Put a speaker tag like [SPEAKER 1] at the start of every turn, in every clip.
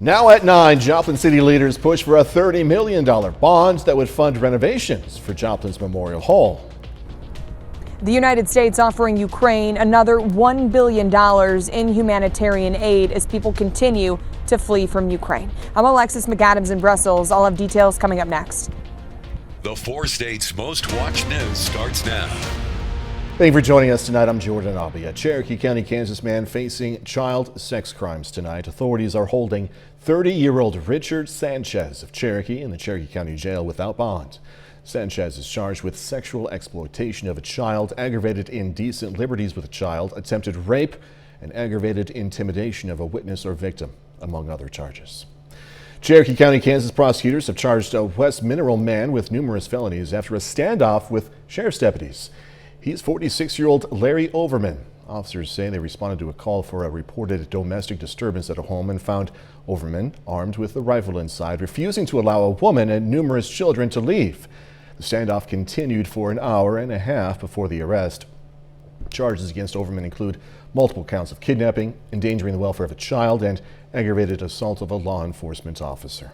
[SPEAKER 1] Now at 9, Joplin city leaders push for a $30 million bond that would fund renovations for Joplin's Memorial Hall.
[SPEAKER 2] The United States offering Ukraine another $1 billion in humanitarian aid as people continue to flee from Ukraine. I'm Alexis McAdams in Brussels. I'll have details coming up next.
[SPEAKER 3] The 4 states' most watched news starts now.
[SPEAKER 1] Thank you for joining us tonight. I'm Jordan Abbey. A Cherokee County, Kansas man facing child sex crimes tonight. Authorities are holding 30-year-old Richard Sanchez of Cherokee in the Cherokee County Jail without bond. Sanchez is charged with sexual exploitation of a child, aggravated indecent liberties with a child, attempted rape, and aggravated intimidation of a witness or victim, among other charges. Cherokee County, Kansas prosecutors have charged a West Mineral man with numerous felonies after a standoff with sheriff's deputies. He's 46-year-old Larry Overman. Officers say they responded to a call for a reported domestic disturbance at a home and found Overman armed with a rifle inside, refusing to allow a woman and numerous children to leave. The standoff continued for an hour and a half before the arrest. Charges against Overman include multiple counts of kidnapping, endangering the welfare of a child, and aggravated assault of a law enforcement officer.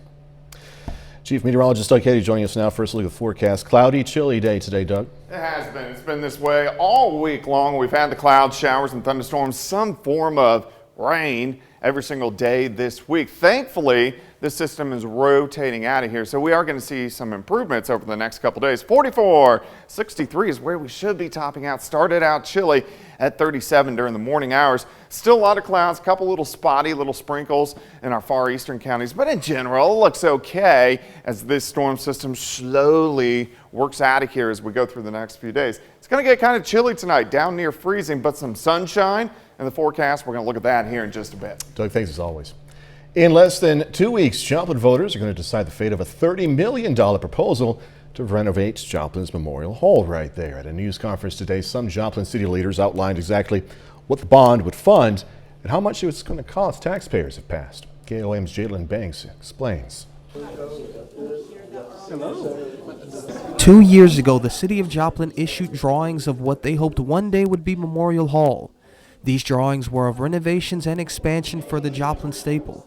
[SPEAKER 1] Chief Meteorologist Doug Cady joining us now. First look at the forecast. Cloudy, chilly day today, Doug.
[SPEAKER 4] It has been. It's been this way all week long. We've had the clouds, showers, and thunderstorms, some form of rain every single day this week. Thankfully, this system is rotating out of here, so we are going to see some improvements over the next couple days. 44, 63 is where we should be topping out. Started out chilly at 37 during the morning hours. Still a lot of clouds, a couple little spotty little sprinkles in our far eastern counties, but in general, it looks okay as this storm system slowly works out of here as we go through the next few days. It's going to get kind of chilly tonight, down near freezing, but some sunshine in the forecast. We're going to look at that here in just a bit.
[SPEAKER 1] Doug, thanks as always. In less than 2 weeks, Joplin voters are going to decide the fate of a $30 million proposal to renovate Joplin's Memorial Hall right there. At a news conference today, some Joplin city leaders outlined exactly what the bond would fund and how much it's going to cost taxpayers if passed. KOM's Jalen Banks explains.
[SPEAKER 5] 2 years ago, the city of Joplin issued drawings of what they hoped one day would be Memorial Hall. These drawings were of renovations and expansion for the Joplin staple.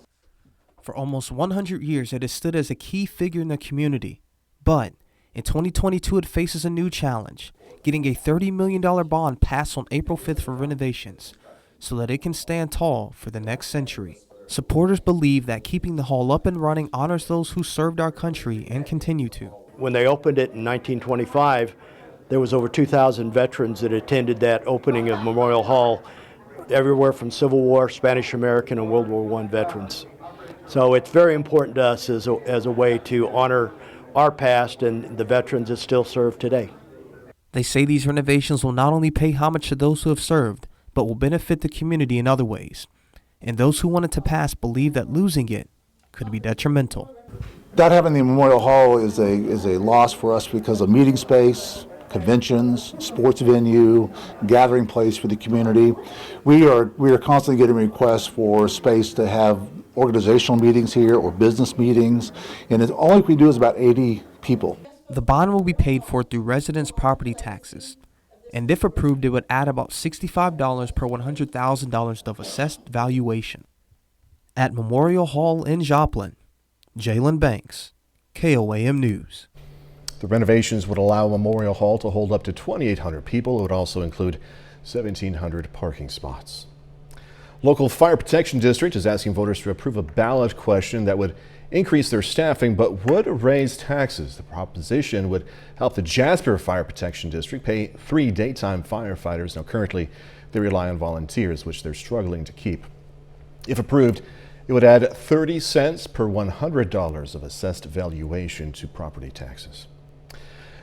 [SPEAKER 5] For almost 100 years, it has stood as a key figure in the community. But in 2022, it faces a new challenge, getting a $30 million bond passed on April 5th for renovations, so that it can stand tall for the next century. Supporters believe that keeping the hall up and running honors those who served our country and continue to.
[SPEAKER 6] When they opened it in 1925, there was over 2,000 veterans that attended that opening of Memorial Hall, everywhere from Civil War, Spanish American, and World War I veterans. So it's very important to us as a way to honor our past and the veterans that still serve today.
[SPEAKER 5] They say these renovations will not only pay homage to those who have served, but will benefit the community in other ways. And those who want it to pass believe that losing it could be detrimental.
[SPEAKER 7] Not having the Memorial Hall is a loss for us because of meeting space, conventions, sports venue, gathering place for the community. We are constantly getting requests for space to have organizational meetings here or business meetings, and it's only we do is about 80 people.
[SPEAKER 5] The bond will be paid for through residents' property taxes, and if approved, it would add about $65 per $100,000 of assessed valuation. At Memorial Hall in Joplin, Jalen Banks, KOAM News.
[SPEAKER 1] The renovations would allow Memorial Hall to hold up to 2,800 people. It would also include 1,700 parking spots. Local Fire Protection District is asking voters to approve a ballot question that would increase their staffing but would raise taxes. The proposition would help the Jasper Fire Protection District pay 3 daytime firefighters. Now, currently, they rely on volunteers, which they're struggling to keep. If approved, it would add 30 cents per $100 of assessed valuation to property taxes.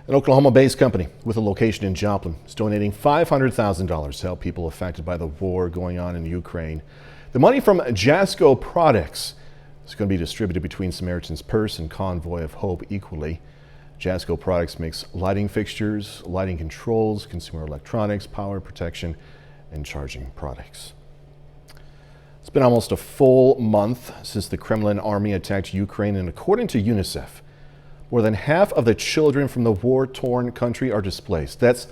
[SPEAKER 1] An Oklahoma-based company with a location in Joplin is donating $500,000 to help people affected by the war going on in Ukraine. The money from Jasco Products is going to be distributed between Samaritan's Purse and Convoy of Hope equally. Jasco Products makes lighting fixtures, lighting controls, consumer electronics, power protection, and charging products. It's been almost a full month since the Kremlin army attacked Ukraine, and according to UNICEF, more than half of the children from the war-torn country are displaced. That's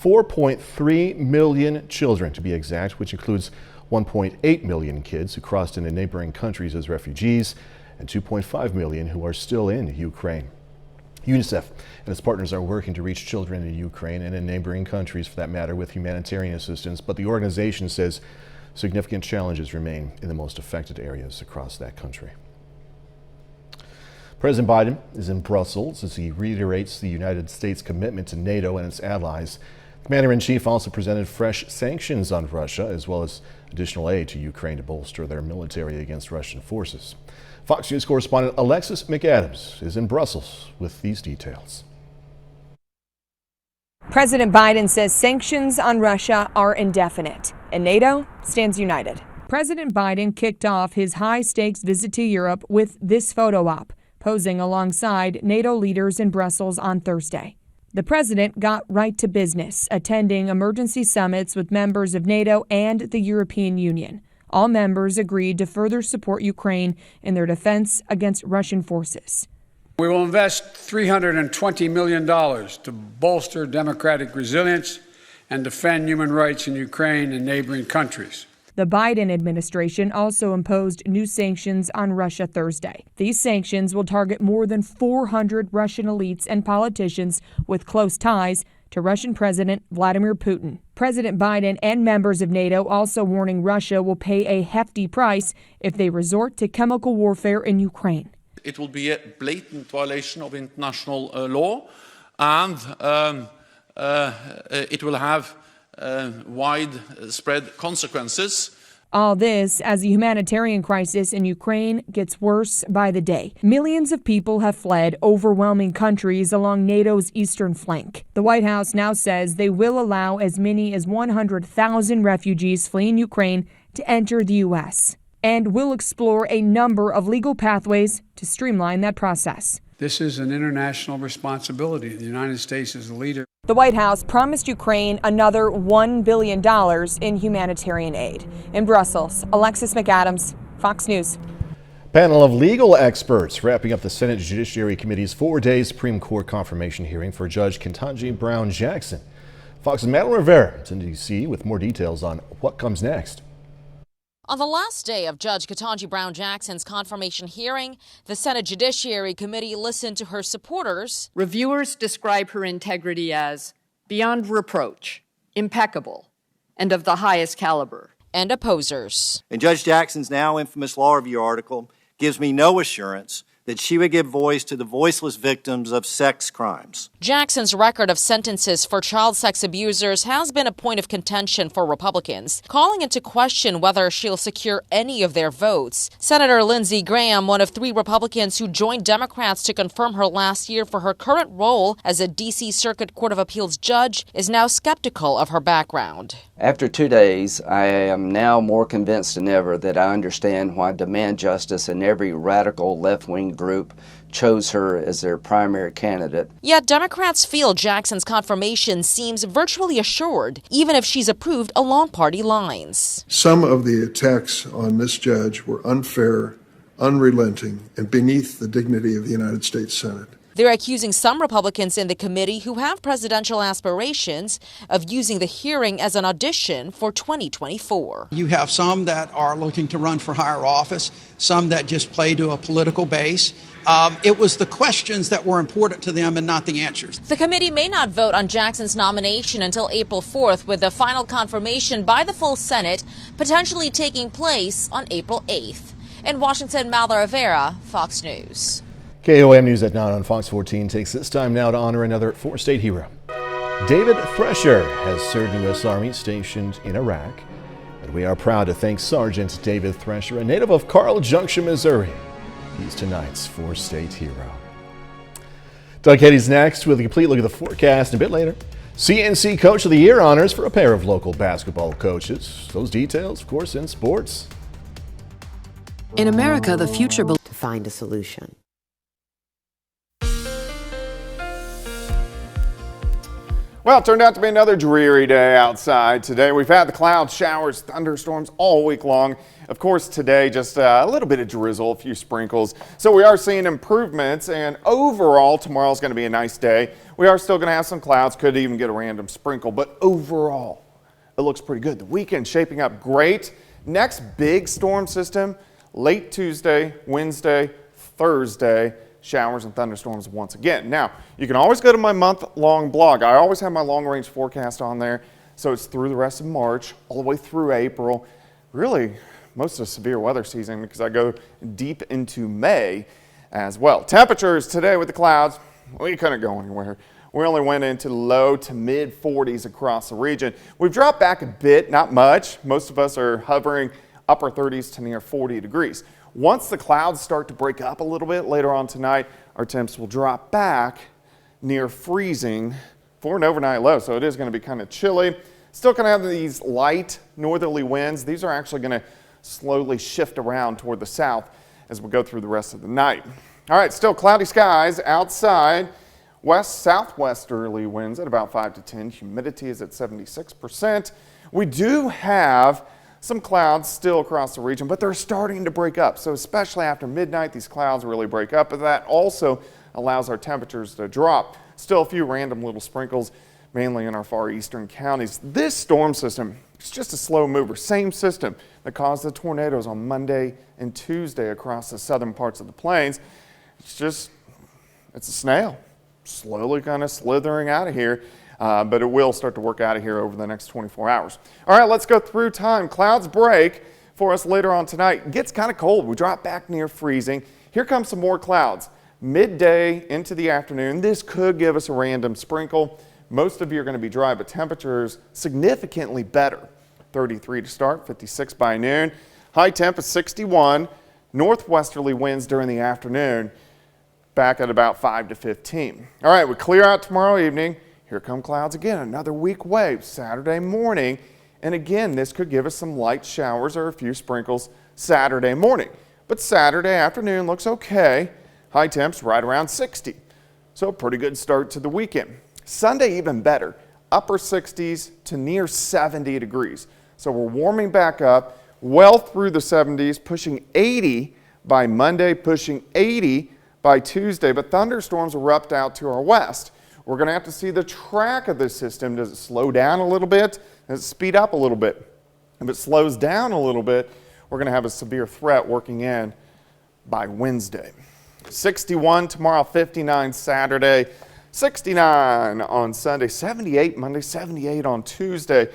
[SPEAKER 1] 4.3 million children to be exact, which includes 1.8 million kids who crossed into neighboring countries as refugees and 2.5 million who are still in Ukraine. UNICEF and its partners are working to reach children in Ukraine and in neighboring countries, for that matter, with humanitarian assistance, but the organization says significant challenges remain in the most affected areas across that country. President Biden is in Brussels as he reiterates the United States' commitment to NATO and its allies. The Commander-in-Chief also presented fresh sanctions on Russia, as well as additional aid to Ukraine to bolster their military against Russian forces. Fox News correspondent Alexis McAdams is in Brussels with these details.
[SPEAKER 2] President Biden says sanctions on Russia are indefinite, and NATO stands united. President Biden kicked off his high-stakes visit to Europe with this photo op, posing alongside NATO leaders in Brussels on Thursday. The president got right to business, attending emergency summits with members of NATO and the European Union. All members agreed to further support Ukraine in their defense against Russian forces.
[SPEAKER 8] We will invest $320 million to bolster democratic resilience and defend human rights in Ukraine and neighboring countries.
[SPEAKER 2] The Biden administration also imposed new sanctions on Russia Thursday. These sanctions will target more than 400 Russian elites and politicians with close ties to Russian President Vladimir Putin. President Biden and members of NATO also warning Russia will pay a hefty price if they resort to chemical warfare in Ukraine.
[SPEAKER 9] It will be a blatant violation of international law, and it will have widespread consequences.
[SPEAKER 2] All this as the humanitarian crisis in Ukraine gets worse by the day. Millions of people have fled overwhelming countries along NATO's eastern flank. The White House now says they will allow as many as 100,000 refugees fleeing Ukraine to enter the U.S. and will explore a number of legal pathways to streamline that process.
[SPEAKER 8] This is an international responsibility. The United States is the leader.
[SPEAKER 2] The White House promised Ukraine another $1 billion in humanitarian aid. In Brussels, Alexis McAdams, Fox News.
[SPEAKER 1] Panel of legal experts wrapping up the Senate Judiciary Committee's 4-day Supreme Court confirmation hearing for Judge Ketanji Brown Jackson. Fox's Madeline Rivera is in D.C. with more details on what comes next.
[SPEAKER 10] On the last day of Judge Ketanji Brown Jackson's confirmation hearing, the Senate Judiciary Committee listened to her supporters.
[SPEAKER 11] Reviewers describe her integrity as beyond reproach, impeccable, and of the highest caliber.
[SPEAKER 10] And opposers.
[SPEAKER 12] And Judge Jackson's now infamous law review article gives me no assurance that she would give voice to the voiceless victims of sex crimes.
[SPEAKER 10] Jackson's record of sentences for child sex abusers has been a point of contention for Republicans, calling into question whether she'll secure any of their votes. Senator Lindsey Graham, one of 3 Republicans who joined Democrats to confirm her last year for her current role as a D.C. Circuit Court of Appeals judge, is now skeptical of her background.
[SPEAKER 13] After 2 days, I am now more convinced than ever that I understand why Demand Justice and every radical left-wing group chose her as their primary candidate.
[SPEAKER 10] Yet Democrats feel Jackson's confirmation seems virtually assured, even if she's approved along party lines.
[SPEAKER 14] Some of the attacks on this judge were unfair, unrelenting, and beneath the dignity of the United States Senate.
[SPEAKER 10] They're accusing some Republicans in the committee who have presidential aspirations of using the hearing as an audition for 2024.
[SPEAKER 15] You have some that are looking to run for higher office, some that just play to a political base. It was the questions that were important to them and not the answers.
[SPEAKER 10] The committee may not vote on Jackson's nomination until April 4th, with the final confirmation by the full Senate potentially taking place on April 8th. In Washington, Madeline Rivera, Fox News.
[SPEAKER 1] KOM News at 9 on Fox 14 takes this time now to honor another 4-state hero. David Thresher has served in the U.S. Army stationed in Iraq, and we are proud to thank Sergeant David Thresher, a native of Carl Junction, Missouri. He's tonight's 4-state hero. Doug Heddy's next with a complete look at the forecast. And a bit later, CNC Coach of the Year honors for a pair of local basketball coaches. Those details, of course, in sports.
[SPEAKER 16] In America, the future to find a solution.
[SPEAKER 4] Well, it turned out to be another dreary day outside today. We've had the clouds, showers, thunderstorms all week long. Of course, today just a little bit of drizzle, a few sprinkles. So we are seeing improvements, and overall, tomorrow's going to be a nice day. We are still going to have some clouds, could even get a random sprinkle, but overall, it looks pretty good. The weekend's shaping up great. Next big storm system, late Tuesday, Wednesday, Thursday, showers and thunderstorms once again. Now, you can always go to my month-long blog. I always have my long-range forecast on there, so it's through the rest of March, all the way through April, really most of the severe weather season, because I go deep into May as well. Temperatures today with the clouds, we couldn't go anywhere. We only went into low to mid 40s across the region. We've dropped back a bit, not much. Most of us are hovering upper 30s to near 40 degrees. Once the clouds start to break up a little bit later on tonight, our temps will drop back near freezing for an overnight low. So it is going to be kind of chilly. Still going to have these light northerly winds. These are actually going to slowly shift around toward the south as we go through the rest of the night. All right, still cloudy skies outside. West-southwesterly winds at about 5 to 10. Humidity is at 76%. We do have some clouds still across the region, but they're starting to break up. So especially after midnight, these clouds really break up, but that also allows our temperatures to drop. Still a few random little sprinkles, mainly in our far eastern counties. This storm system is just a slow mover. Same system that caused the tornadoes on Monday and Tuesday across the southern parts of the plains. It's a snail, slowly kind of slithering out of here. But it will start to work out of here over the next 24 hours. All right, let's go through time. Clouds break for us later on tonight. It gets kind of cold. We drop back near freezing. Here comes some more clouds. Midday into the afternoon, this could give us a random sprinkle. Most of you are going to be dry, but temperatures significantly better. 33 to start, 56 by noon. High temp is 61. Northwesterly winds during the afternoon, back at about 5 to 15. All right, we clear out tomorrow evening. Here come clouds again, another weak wave Saturday morning. And again, this could give us some light showers or a few sprinkles Saturday morning. But Saturday afternoon looks okay. High temps right around 60. So a pretty good start to the weekend. Sunday even better, upper 60s to near 70 degrees. So we're warming back up well through the 70s, pushing 80 by Monday, pushing 80 by Tuesday. But thunderstorms erupt out to our west. We're going to have to see the track of this system. Does it slow down a little bit? Does it speed up a little bit? If it slows down a little bit, we're going to have a severe threat working in by Wednesday. 61 tomorrow, 59 Saturday, 69 on Sunday, 78 Monday, 78 on Tuesday,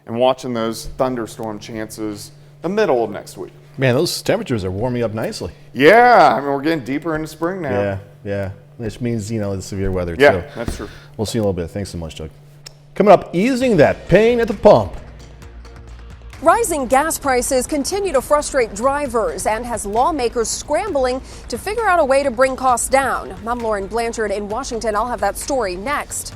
[SPEAKER 4] and watching those thunderstorm chances the middle of next week.
[SPEAKER 1] Man, those temperatures are warming up nicely.
[SPEAKER 4] Yeah, I mean, we're getting deeper into spring now.
[SPEAKER 1] Yeah. Which means, the severe weather, too.
[SPEAKER 4] Yeah, that's true.
[SPEAKER 1] We'll see in a little bit. Thanks so much, Doug. Coming up, easing that pain at the pump.
[SPEAKER 17] Rising gas prices continue to frustrate drivers and has lawmakers scrambling to figure out a way to bring costs down. I'm Lauren Blanchard in Washington. I'll have that story next.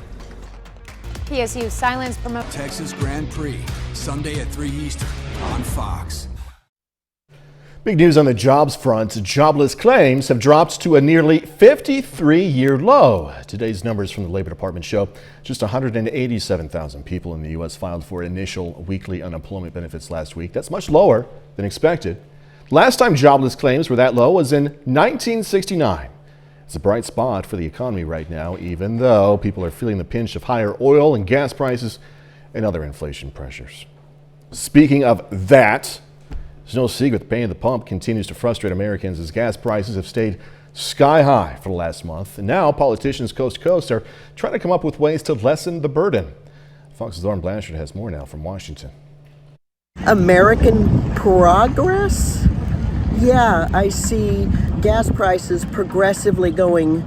[SPEAKER 18] PSU silence promote
[SPEAKER 19] Texas Grand Prix, Sunday at 3 Eastern on Fox.
[SPEAKER 1] Big news on the jobs front. Jobless claims have dropped to a nearly 53-year low. Today's numbers from the Labor Department show just 187,000 people in the U.S. filed for initial weekly unemployment benefits last week. That's much lower than expected. Last time jobless claims were that low was in 1969. It's a bright spot for the economy right now, even though people are feeling the pinch of higher oil and gas prices and other inflation pressures. Speaking of that, there's no secret the pain at the pump continues to frustrate Americans as gas prices have stayed sky high for the last month. And now politicians coast to coast are trying to come up with ways to lessen the burden. Fox's Lauren Blanchard has more now from Washington.
[SPEAKER 20] American progress? Yeah, I see gas prices progressively going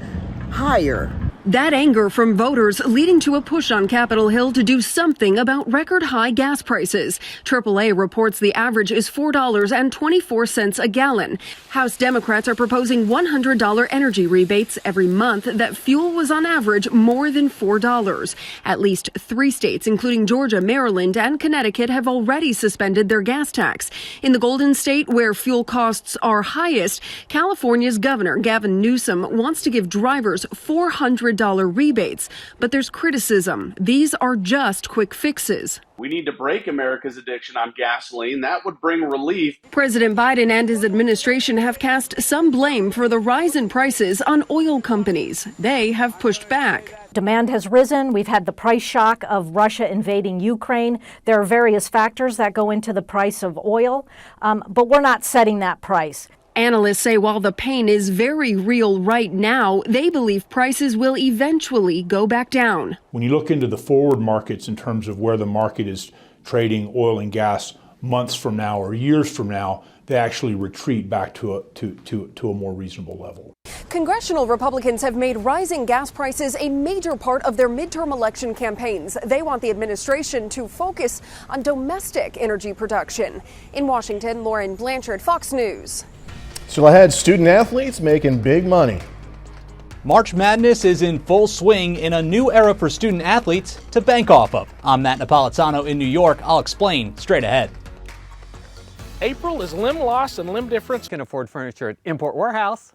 [SPEAKER 20] higher.
[SPEAKER 21] That anger from voters leading to a push on Capitol Hill to do something about record high gas prices. AAA reports the average is $4.24 a gallon. House Democrats are proposing $100 energy rebates every month that fuel was on average more than $4. At least 3 states, including Georgia, Maryland, and Connecticut, have already suspended their gas tax. In the Golden State, where fuel costs are highest, California's Governor Gavin Newsom wants to give drivers $400 $100 rebates. But there's criticism. These are just quick fixes.
[SPEAKER 3] We need to break America's addiction on gasoline. That would bring relief.
[SPEAKER 21] President Biden and his administration have cast some blame for the rise in prices on oil companies. They have pushed back.
[SPEAKER 22] Demand has risen. We've had the price shock of Russia invading Ukraine. There are various factors that go into the price of oil, but we're not setting that price.
[SPEAKER 21] Analysts say while the pain is very real right now, they believe prices will eventually go back down.
[SPEAKER 23] When you look into the forward markets in terms of where the market is trading oil and gas months from now or years from now, they actually retreat back to a more reasonable level.
[SPEAKER 17] Congressional Republicans have made rising gas prices a major part of their midterm election campaigns. They want the administration to focus on domestic energy production. In Washington, Lauren Blanchard, Fox News.
[SPEAKER 1] Still ahead, student athletes making big money.
[SPEAKER 24] March Madness is in full swing in a new era for student athletes to bank off of. I'm Matt Napolitano in New York. I'll explain straight ahead.
[SPEAKER 25] April is limb loss and limb difference. Can afford furniture at Import Warehouse.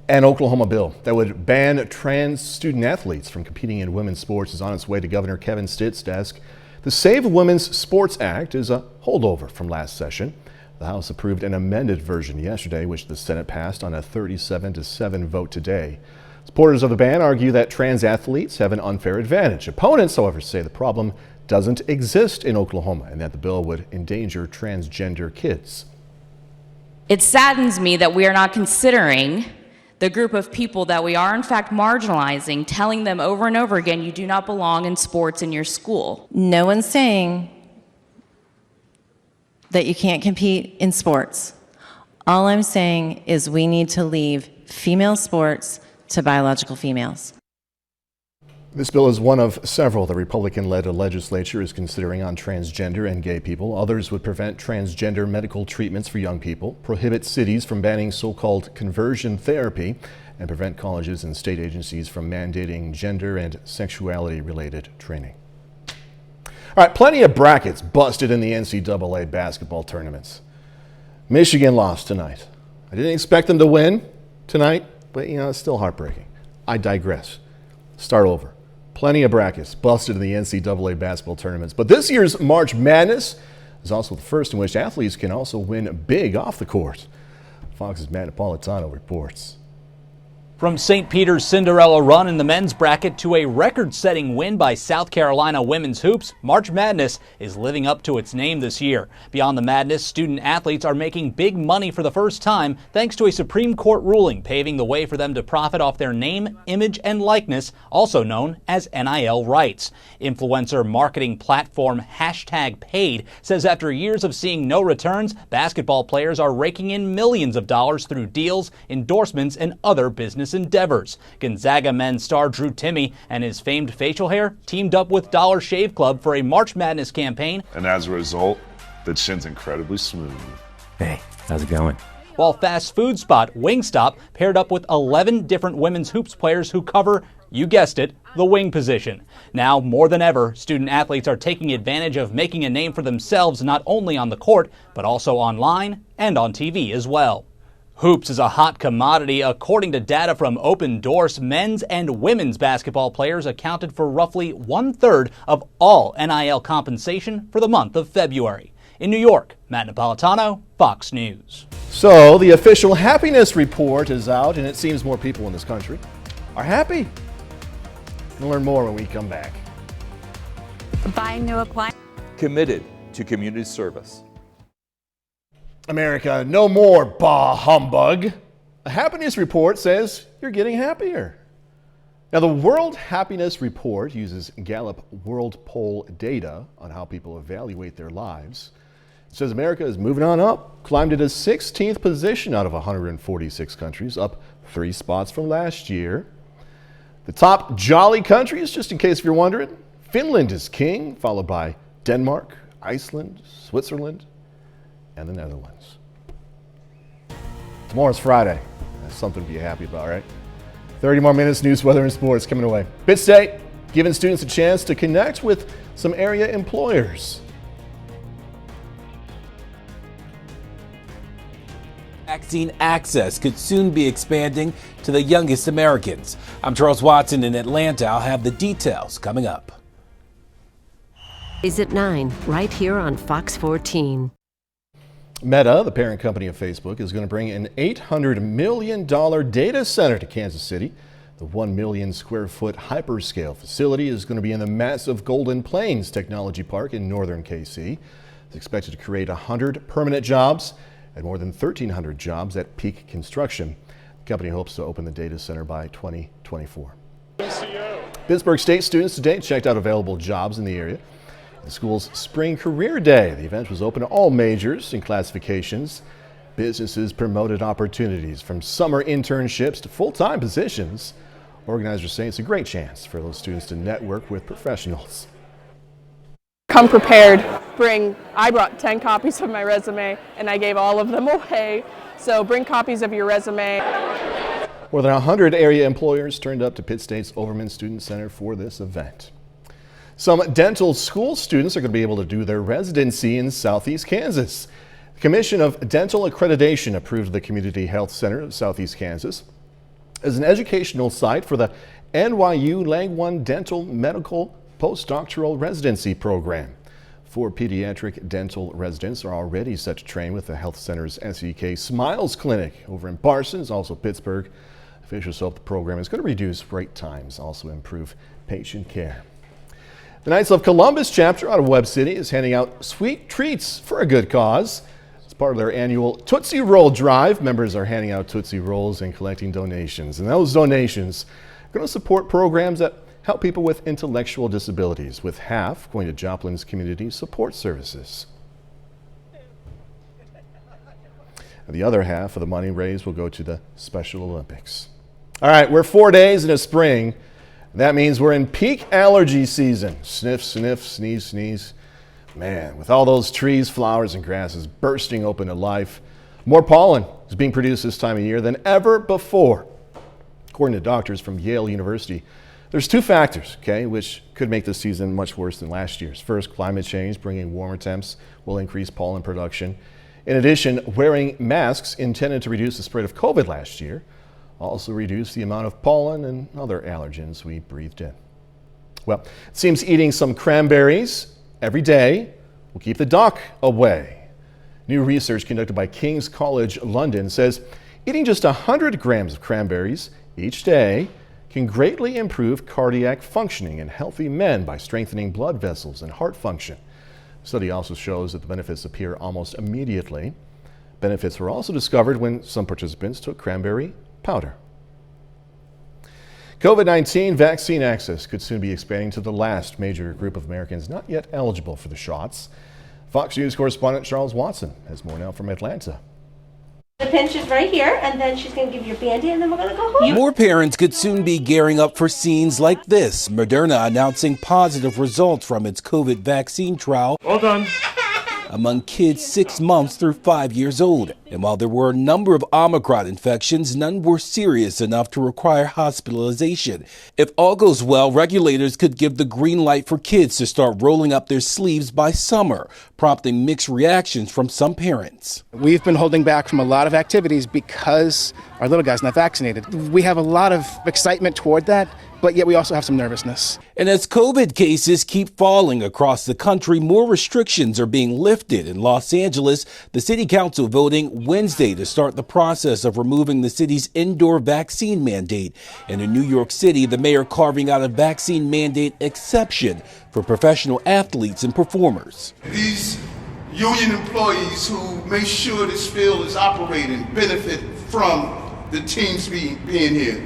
[SPEAKER 1] An Oklahoma bill that would ban trans student athletes from competing in women's sports is on its way to Governor Kevin Stitt's desk. The Save Women's Sports Act is a holdover from last session. The House approved an amended version yesterday, which the Senate passed on a 37-7 vote today. Supporters of the ban argue that trans athletes have an unfair advantage. Opponents, however, say the problem doesn't exist in Oklahoma and that the bill would endanger transgender kids.
[SPEAKER 26] It saddens me that we are not considering the group of people that we are in fact marginalizing, telling them over and over again, you do not belong in sports in your school.
[SPEAKER 27] No one's saying that you can't compete in sports. All I'm saying is we need to leave female sports to biological females.
[SPEAKER 1] This bill is one of several the Republican-led legislature is considering on transgender and gay people. Others would prevent transgender medical treatments for young people, prohibit cities from banning so-called conversion therapy, and prevent colleges and state agencies from mandating gender and sexuality-related training. All right, plenty of brackets busted in the NCAA basketball tournaments. Michigan lost tonight. I didn't expect them to win tonight, but it's still heartbreaking. I digress. Start over. Plenty of brackets busted in the NCAA basketball tournaments. But this year's March Madness is also the first in which athletes can also win big off the court. Fox's Matt Napolitano reports.
[SPEAKER 24] From St. Peter's Cinderella run in the men's bracket to a record-setting win by South Carolina women's hoops, March Madness is living up to its name this year. Beyond the madness, student athletes are making big money for the first time thanks to a Supreme Court ruling paving the way for them to profit off their name, image, and likeness, also known as NIL rights. Influencer marketing platform #Paid says after years of seeing no returns, basketball players are raking in millions of dollars through deals, endorsements, and other business endeavors. Gonzaga men's star Drew Timme and his famed facial hair teamed up with Dollar Shave Club for a March Madness campaign.
[SPEAKER 28] And as a result, the chin's incredibly smooth.
[SPEAKER 29] Hey, how's it going?
[SPEAKER 24] While fast food spot Wingstop paired up with 11 different women's hoops players who cover, you guessed it, the wing position. Now, more than ever, student athletes are taking advantage of making a name for themselves not only on the court, but also online and on TV as well. Hoops is a hot commodity. According to data from Open Doors, men's and women's basketball players accounted for roughly 1/3 of all NIL compensation for the month of February. In New York, Matt Napolitano, Fox News.
[SPEAKER 1] So the official happiness report is out, and it seems more people in this country are happy. We'll learn more when we come back.
[SPEAKER 18] Buying new appliances.
[SPEAKER 30] Committed to community service.
[SPEAKER 1] America, no more bah humbug. A happiness report says you're getting happier. Now, the World Happiness Report uses Gallup World Poll data on how people evaluate their lives. It says America is moving on up, climbed to the 16th position out of 146 countries, up 3 spots from last year. The top jolly countries, just in case if you're wondering, Finland is king, followed by Denmark, Iceland, Switzerland, and the Netherlands. Tomorrow's Friday. That's something to be happy about, right? 30 more minutes, news, weather, and sports coming away. BitState, giving students a chance to connect with some area employers.
[SPEAKER 2] vaccine access could soon be expanding to the youngest Americans. I'm Charles Watson in Atlanta. I'll have the details coming up.
[SPEAKER 5] Is at 9, right here on Fox 14.
[SPEAKER 1] Meta, the parent company of Facebook, is going to bring an $800 million data center to Kansas City. The 1 million square foot hyperscale facility is going to be in the massive Golden Plains Technology Park in northern KC. It's expected to create 100 permanent jobs and more than 1,300 jobs at peak construction. The company hopes to open the data center by 2024. Pittsburgh State students today checked out available jobs in the area. The school's Spring Career Day. The event was open to all majors and classifications. Businesses promoted opportunities from summer internships to full-time positions. Organizers say it's a great chance for those students to network with professionals.
[SPEAKER 6] Come prepared. I brought 10 copies of my resume and I gave all of them away. So bring copies of your resume.
[SPEAKER 1] More than 100 area employers turned up to Pitt State's Overman Student Center for this event. Some dental school students are going to be able to do their residency in Southeast Kansas. The Commission of Dental Accreditation approved the Community Health Center of Southeast Kansas as an educational site for the NYU Langone Dental Medical Postdoctoral Residency Program. 4 pediatric dental residents are already set to train with the health center's SEK Smiles Clinic over in Parsons, also Pittsburgh. Officials hope the program is going to reduce wait times, also improve patient care. The Knights of Columbus chapter out of Webb City is handing out sweet treats for a good cause. As part of their annual Tootsie Roll Drive, members are handing out Tootsie Rolls and collecting donations. And those donations are going to support programs that help people with intellectual disabilities, with half going to Joplin's Community Support Services. And the other half of the money raised will go to the Special Olympics. All right, we're 4 days into spring. That means we're in peak allergy season. Sniff, sniff, sneeze, sneeze. Man, with all those trees, flowers, and grasses bursting open to life, more pollen is being produced this time of year than ever before. According to doctors from Yale University, there's 2 factors, which could make this season much worse than last year's. First, climate change, bringing warmer temps, will increase pollen production. In addition, wearing masks intended to reduce the spread of COVID last year also reduce the amount of pollen and other allergens we breathed in. Well, it seems eating some cranberries every day will keep the doc away. New research conducted by King's College London says eating just 100 grams of cranberries each day can greatly improve cardiac functioning in healthy men by strengthening blood vessels and heart function. The study also shows that the benefits appear almost immediately. Benefits were also discovered when some participants took cranberry powder. COVID-19 vaccine access could soon be expanding to the last major group of Americans not yet eligible for the shots. Fox News correspondent Charles Watson has more now from Atlanta.
[SPEAKER 7] The pinch is right here, and then she's going to give you a Band-Aid, and then we're going to go home.
[SPEAKER 2] More parents could soon be gearing up for scenes like this. Moderna announcing positive results from its COVID vaccine trial.
[SPEAKER 7] Well done.
[SPEAKER 2] Among kids 6 months through 5 years old. And while there were a number of Omicron infections, none were serious enough to require hospitalization. If all goes well, regulators could give the green light for kids to start rolling up their sleeves by summer, prompting mixed reactions from some parents.
[SPEAKER 8] We've been holding back from a lot of activities because our little guy's not vaccinated. We have a lot of excitement toward that, but yet we also have some nervousness.
[SPEAKER 2] And as COVID cases keep falling across the country, more restrictions are being lifted. In Los Angeles, the city council voting Wednesday to start the process of removing the city's indoor vaccine mandate. And in New York City, the mayor carving out a vaccine mandate exception for professional athletes and performers.
[SPEAKER 9] These union employees who make sure this field is operating benefit from the teams being here.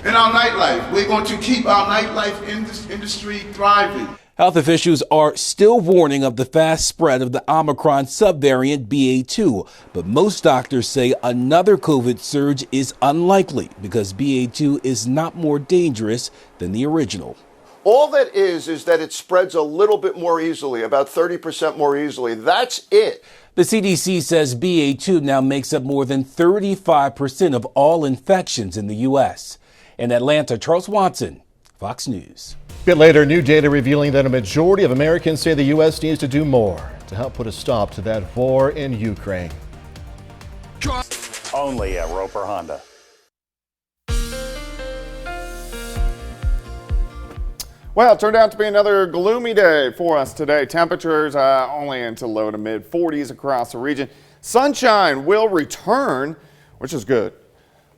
[SPEAKER 9] And our nightlife, we're going to keep our nightlife industry thriving.
[SPEAKER 2] Health officials are still warning of the fast spread of the Omicron subvariant BA2, but most doctors say another COVID surge is unlikely because BA2 is not more dangerous than the original.
[SPEAKER 11] All that is that it spreads a little bit more easily, about 30% more easily. That's it.
[SPEAKER 2] The CDC says BA2 now makes up more than 35% of all infections in the U.S. In Atlanta, Charles Watson, Fox News.
[SPEAKER 1] A bit later, new data revealing that a majority of Americans say the U.S. needs to do more to help put a stop to that war in Ukraine.
[SPEAKER 3] only at Roper Honda.
[SPEAKER 4] Well, it turned out to be another gloomy day for us today. Temperatures only into low to mid 40s across the region. Sunshine will return, which is good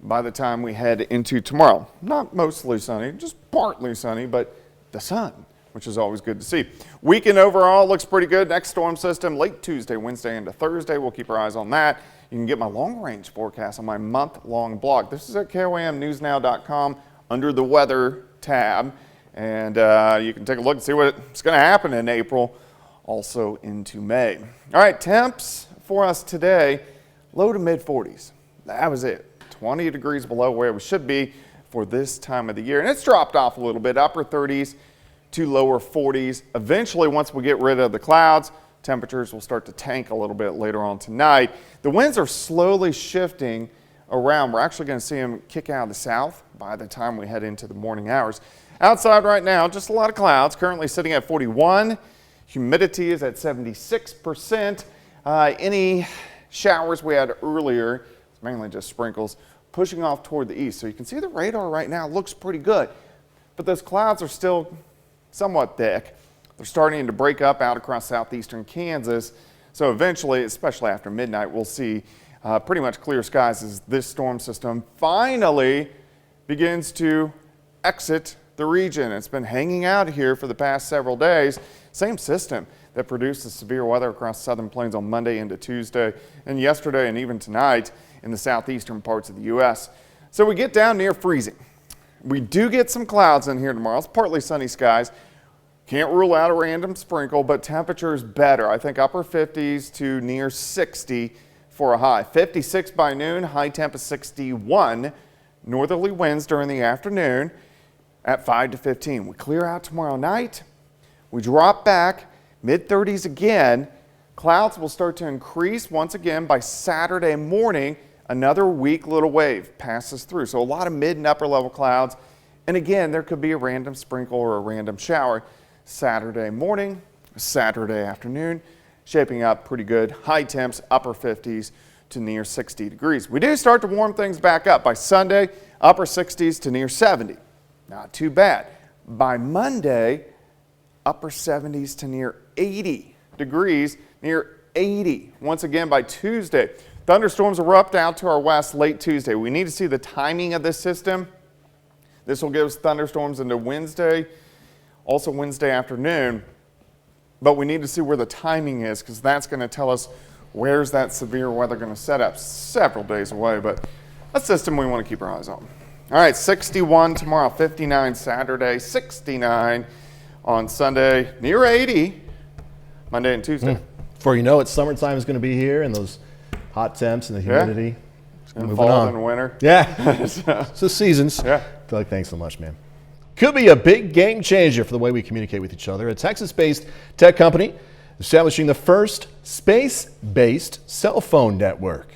[SPEAKER 4] by the time we head into tomorrow. Not mostly sunny, just partly sunny, but the sun, which is always good to see. Weekend overall looks pretty good. Next storm system late Tuesday, Wednesday into Thursday. We'll keep our eyes on that. You can get my long range forecast on my month-long blog. This is at KOAMnewsnow.com under the weather tab. And you can take a look and see what's going to happen in April, also into May. All right, temps for us today, low to mid 40s. That was it. 20 degrees below where we should be for this time of the year. And it's dropped off a little bit, upper 30s to lower 40s. Eventually, once we get rid of the clouds, temperatures will start to tank a little bit later on tonight. The winds are slowly shifting around. We're actually going to see them kick out of the south by the time we head into the morning hours. Outside right now, just a lot of clouds, currently sitting at 41. Humidity is at 76%. Any showers we had earlier, it's mainly just sprinkles, pushing off toward the east. So you can see the radar right now looks pretty good, but those clouds are still somewhat thick. They're starting to break up out across southeastern Kansas. So eventually, especially after midnight, we'll see pretty much clear skies as this storm system finally begins to exit the region. It's been hanging out here for the past several days. Same system that produced the severe weather across southern plains on Monday into Tuesday and yesterday and even tonight in the southeastern parts of the U.S. So we get down near freezing. We do get some clouds in here tomorrow. It's partly sunny skies. Can't rule out a random sprinkle, but temperatures better. I think upper 50s to near 60 for a high. 56 by noon, high temp is 61. Northerly winds during the afternoon at 5 to 15. We clear out tomorrow night. We drop back mid 30s again. Clouds will start to increase once again by Saturday morning. Another weak little wave passes through. So a lot of mid and upper level clouds. And again, there could be a random sprinkle or a random shower Saturday morning, Saturday afternoon, shaping up pretty good. High temps, upper 50s to near 60 degrees. We do start to warm things back up by Sunday, upper 60s to near 70. Not too bad. By Monday, upper 70s to near 80 degrees, near 80. Once again, by Tuesday, thunderstorms erupt out to our west late Tuesday. We need to see the timing of this system. This will give us thunderstorms into Wednesday, also Wednesday afternoon. But we need to see where the timing is because that's going to tell us where's that severe weather going to set up. Several days away, but a system we want to keep our eyes on. All right, 61 tomorrow, 59 Saturday, 69 on Sunday, near 80 Monday and Tuesday.
[SPEAKER 1] Before you know it, summertime is going to be here and those hot temps and the humidity.
[SPEAKER 4] Yeah. And fall and winter.
[SPEAKER 1] Yeah, so seasons. Yeah. Doug, thanks so much, man. Could be a big game changer for the way we communicate with each other. A Texas-based tech company establishing the first space-based cell phone network.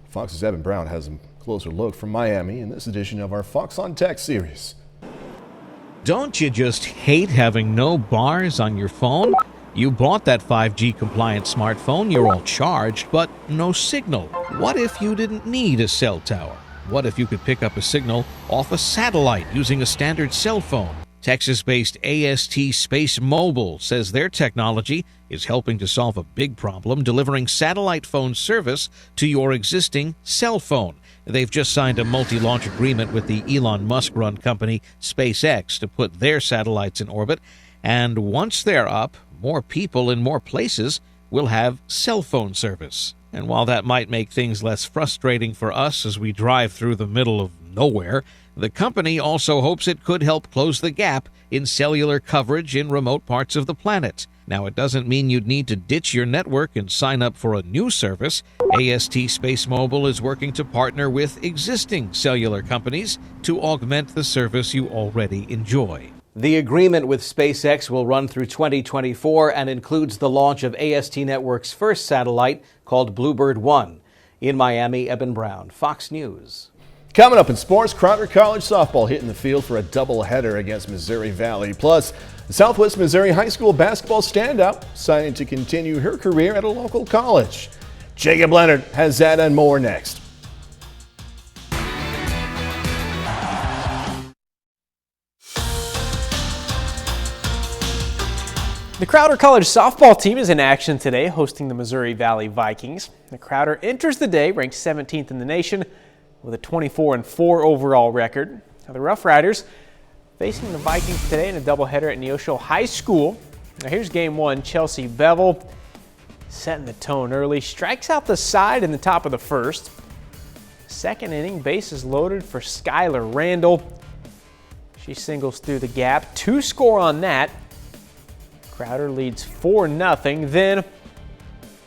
[SPEAKER 1] Fox's Evan Brown has a closer look from Miami in this edition of our Fox on Tech series.
[SPEAKER 10] Don't you just hate having no bars on your phone? You bought that 5G compliant smartphone, you're all charged, but no signal. What if you didn't need a cell tower? What if you could pick up a signal off a satellite using a standard cell phone? Texas-based AST Space Mobile says their technology is helping to solve a big problem, delivering satellite phone service to your existing cell phone. They've just signed a multi-launch agreement with the Elon Musk-run company SpaceX to put their satellites in orbit. And once they're up, more people in more places will have cell phone service. And while that might make things less frustrating for us as we drive through the middle of nowhere, the company also hopes it could help close the gap in cellular coverage in remote parts of the planet. Now, it doesn't mean you'd need to ditch your network and sign up for a new service. AST Space Mobile is working to partner with existing cellular companies to augment the service you already enjoy.
[SPEAKER 25] The agreement with SpaceX will run through 2024 and includes the launch of AST Network's first satellite called Bluebird 1. In Miami, Eben Brown, Fox News.
[SPEAKER 1] Coming up in sports, Crowder College softball hitting the field for a doubleheader against Missouri Valley. Plus, the Southwest Missouri High School basketball standout deciding to continue her career at a local college. Jacob Leonard has that and more next.
[SPEAKER 3] The Crowder College softball team is in action today, hosting the Missouri Valley Vikings. The Crowder enters the day ranked 17th in the nation with a 24-4 overall record. Now, the Rough Riders facing the Vikings today in a doubleheader at Neosho High School. Now here's game one. Chelsea Bevel setting the tone early, strikes out the side in the top of the first. Second inning, bases loaded for Skylar Randall. She singles through the gap. 2 score on that. Crowder leads 4-0. Then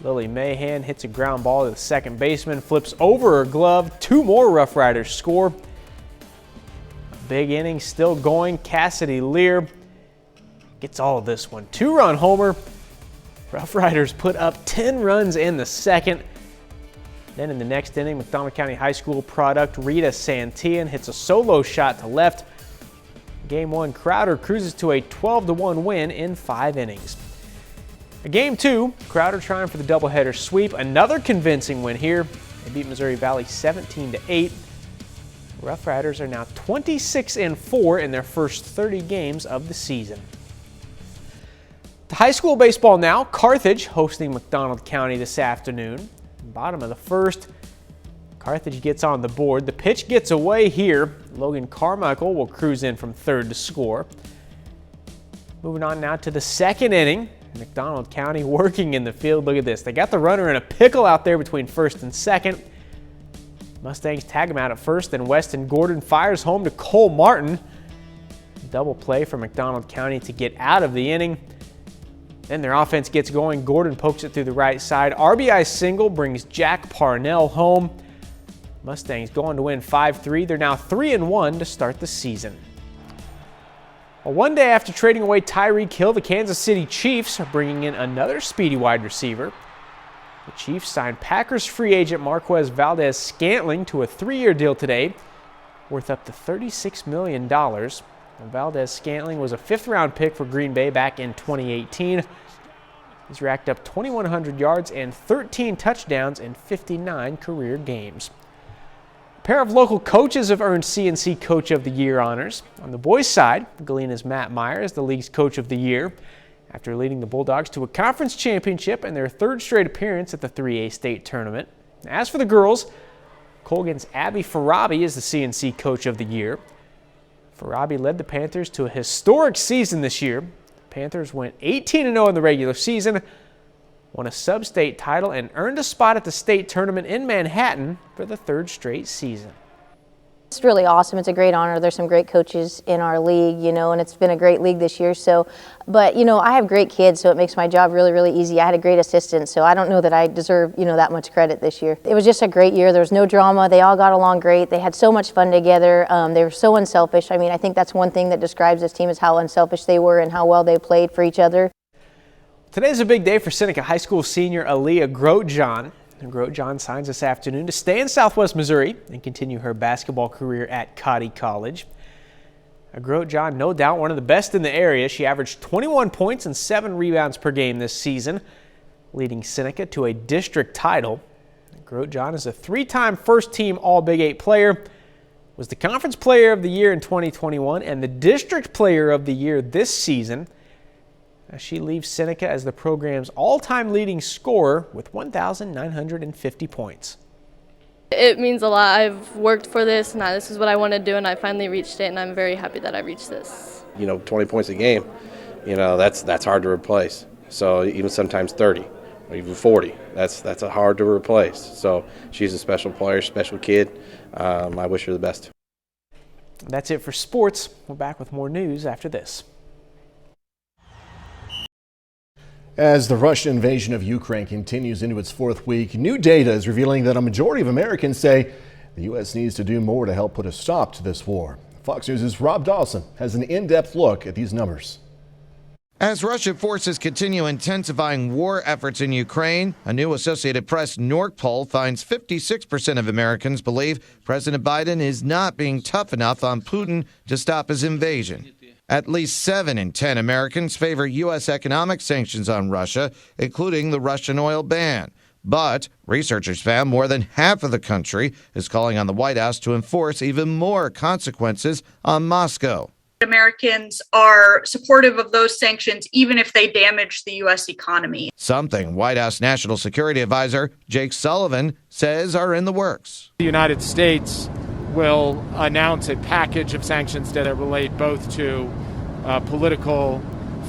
[SPEAKER 3] Lily Mahan hits a ground ball to the second baseman, flips over her glove. 2 more Rough Riders score. Big inning still going. Cassidy Lear gets all of this one. 2-run homer. Rough Riders put up 10 runs in the second. Then in the next inning, McDonald County High School product Rita Santillan hits a solo shot to left. Game 1, Crowder cruises to a 12-1 win in 5 innings. Game 2, Crowder trying for the doubleheader sweep. Another convincing win here. They beat Missouri Valley 17-8. Rough Riders are now 26-4 in their first 30 games of the season. To high school baseball now, Carthage hosting McDonald County this afternoon. Bottom of the first, Carthage gets on the board. The pitch gets away here. Logan Carmichael will cruise in from third to score. Moving on now to the second inning. McDonald County working in the field. Look at this. They got the runner in a pickle out there between first and second. Mustangs tag him out at first, then Weston Gordon fires home to Cole Martin. Double play for McDonald County to get out of the inning. Then their offense gets going. Gordon pokes it through the right side. RBI single brings Jack Parnell home. Mustangs going to win 5-3. They're now 3-1 to start the season. Well, one day after trading away Tyreek Hill, the Kansas City Chiefs are bringing in another speedy wide receiver. The Chiefs signed Packers free agent Marquez Valdez-Scantling to a 3-year deal today, worth up to $36 million. Valdez-Scantling was a 5th-round pick for Green Bay back in 2018. He's racked up 2,100 yards and 13 touchdowns in 59 career games. A pair of local coaches have earned CNC Coach of the Year honors. On the boys' side, Galena's Matt Meyer is the league's Coach of the Year after leading the Bulldogs to a conference championship and their 3rd straight appearance at the 3A state tournament. As for the girls, Colgan's Abby Farabi is the CNC Coach of the Year. Farabi led the Panthers to a historic season this year. The Panthers went 18-0 in the regular season, won a sub-state title, and earned a spot at the state tournament in Manhattan for the 3rd straight season.
[SPEAKER 12] It's really awesome. It's a great honor. There's some great coaches in our league, and it's been a great league this year. But I have great kids, so it makes my job really, really easy. I had a great assistant, so I don't know that I deserve, that much credit this year. It was just a great year. There was no drama. They all got along great. They had so much fun together. They were so unselfish. I think that's one thing that describes this team is how unselfish they were and how well they played for each other.
[SPEAKER 3] Today's a big day for Seneca High School senior Aaliyah Grotjohn. Grotjohn signs this afternoon to stay in Southwest Missouri and continue her basketball career at Cotty College. Grotjohn, no doubt one of the best in the area. She averaged 21 points and 7 rebounds per game this season, leading Seneca to a district title. Grotjohn is a 3-time first-team All-Big 8 player, was the Conference Player of the Year in 2021 and the District Player of the Year this season. She leaves Seneca as the program's all-time leading scorer with 1,950 points.
[SPEAKER 13] It means a lot. I've worked for this, and this is what I want to do, and I finally reached it, and I'm very happy that I reached this.
[SPEAKER 14] 20 points a game, that's hard to replace. So even sometimes 30 or even 40, that's a hard to replace. So she's a special player, special kid. I wish her the best.
[SPEAKER 3] That's it for sports. We're back with more news after this.
[SPEAKER 1] As the Russian invasion of Ukraine continues into its 4th week, new data is revealing that a majority of Americans say the U.S. needs to do more to help put a stop to this war. Fox News' Rob Dawson has an in-depth look at these numbers.
[SPEAKER 15] As Russian forces continue intensifying war efforts in Ukraine, a new Associated Press NORC poll finds 56% of Americans believe President Biden is not being tough enough on Putin to stop his invasion. At least 7 in 10 Americans favor U.S. economic sanctions on Russia, including the Russian oil ban. But researchers found more than half of the country is calling on the White House to enforce even more consequences on Moscow.
[SPEAKER 16] Americans are supportive of those sanctions, even if they damage the U.S. economy.
[SPEAKER 15] Something White House National Security Advisor Jake Sullivan says are in the works.
[SPEAKER 17] The United States will announce a package of sanctions that relate both to political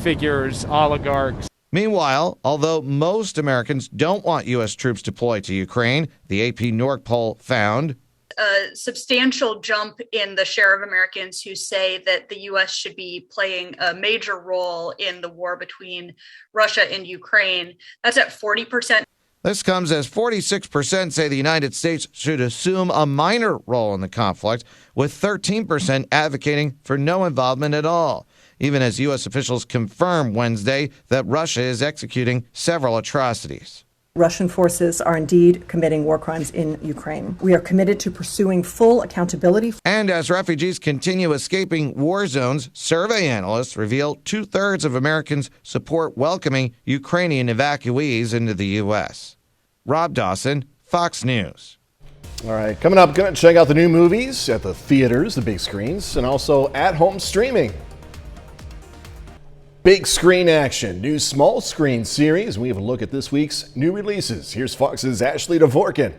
[SPEAKER 17] figures, oligarchs.
[SPEAKER 15] Meanwhile, although most Americans don't want U.S. troops deployed to Ukraine, the AP Nork poll found
[SPEAKER 16] a substantial jump in the share of Americans who say that the U.S. should be playing a major role in the war between Russia and Ukraine. That's at 40%.
[SPEAKER 15] This comes as 46% say the United States should assume a minor role in the conflict, with 13% advocating for no involvement at all, even as U.S. officials confirmed Wednesday that Russia is executing several atrocities.
[SPEAKER 19] Russian forces are indeed committing war crimes in Ukraine. We are committed to pursuing full accountability.
[SPEAKER 15] And as refugees continue escaping war zones, survey analysts reveal 2/3 of Americans support welcoming Ukrainian evacuees into the U.S. Rob Dawson, Fox News.
[SPEAKER 1] All right, coming up, going to check out the new movies at the theaters, the big screens, and also at-home streaming. Big screen action, new small screen series. We have a look at this week's new releases. Here's Fox's Ashley Dvorkin.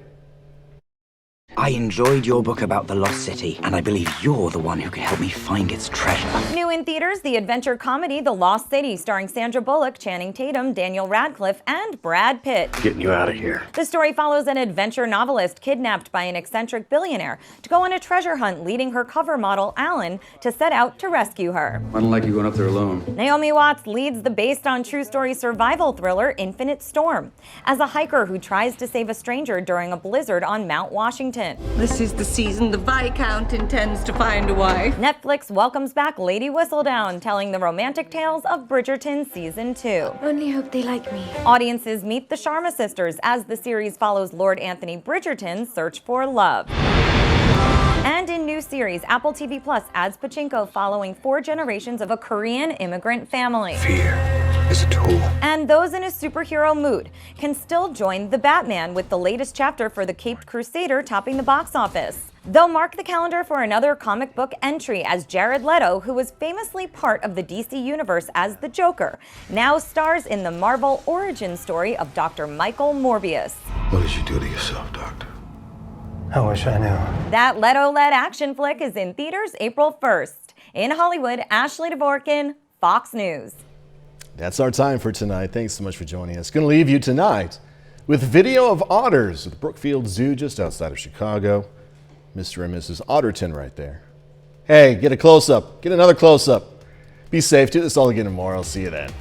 [SPEAKER 20] I enjoyed your book about the Lost City, and I believe you're the one who can help me find its treasure.
[SPEAKER 21] New in theaters, the adventure comedy The Lost City, starring Sandra Bullock, Channing Tatum, Daniel Radcliffe, and Brad Pitt.
[SPEAKER 20] Getting you out of here.
[SPEAKER 21] The story follows an adventure novelist kidnapped by an eccentric billionaire to go on a treasure hunt, leading her cover model, Alan, to set out to rescue her.
[SPEAKER 22] I don't like you going up there alone.
[SPEAKER 21] Naomi Watts leads the based-on-true-story survival thriller Infinite Storm as a hiker who tries to save a stranger during a blizzard on Mount Washington.
[SPEAKER 23] This is the season the Viscount intends to find a wife.
[SPEAKER 21] Netflix welcomes back Lady Whistledown, telling the romantic tales of Bridgerton Season 2.
[SPEAKER 23] Only hope they like me.
[SPEAKER 21] Audiences meet the Sharma sisters as the series follows Lord Anthony Bridgerton's search for love. And in new series, Apple TV Plus adds Pachinko following 4 generations of a Korean immigrant family.
[SPEAKER 20] Fear is a tool.
[SPEAKER 21] And those in a superhero mood can still join The Batman, with the latest chapter for the Caped Crusader topping the box office. They'll mark the calendar for another comic book entry, as Jared Leto, who was famously part of the DC Universe as the Joker, now stars in the Marvel origin story of Dr. Michael Morbius.
[SPEAKER 20] What did you do to yourself, Doctor?
[SPEAKER 21] I wish I knew. That Leto-led action flick is in theaters April 1st. In Hollywood, Ashley Dvorkin, Fox News.
[SPEAKER 1] That's our time for tonight. Thanks so much for joining us. Going to leave you tonight with video of otters at the Brookfield Zoo just outside of Chicago. Mr. and Mrs. Otterton right there. Hey, get a close-up. Get another close-up. Be safe. Do this all again tomorrow. I'll see you then.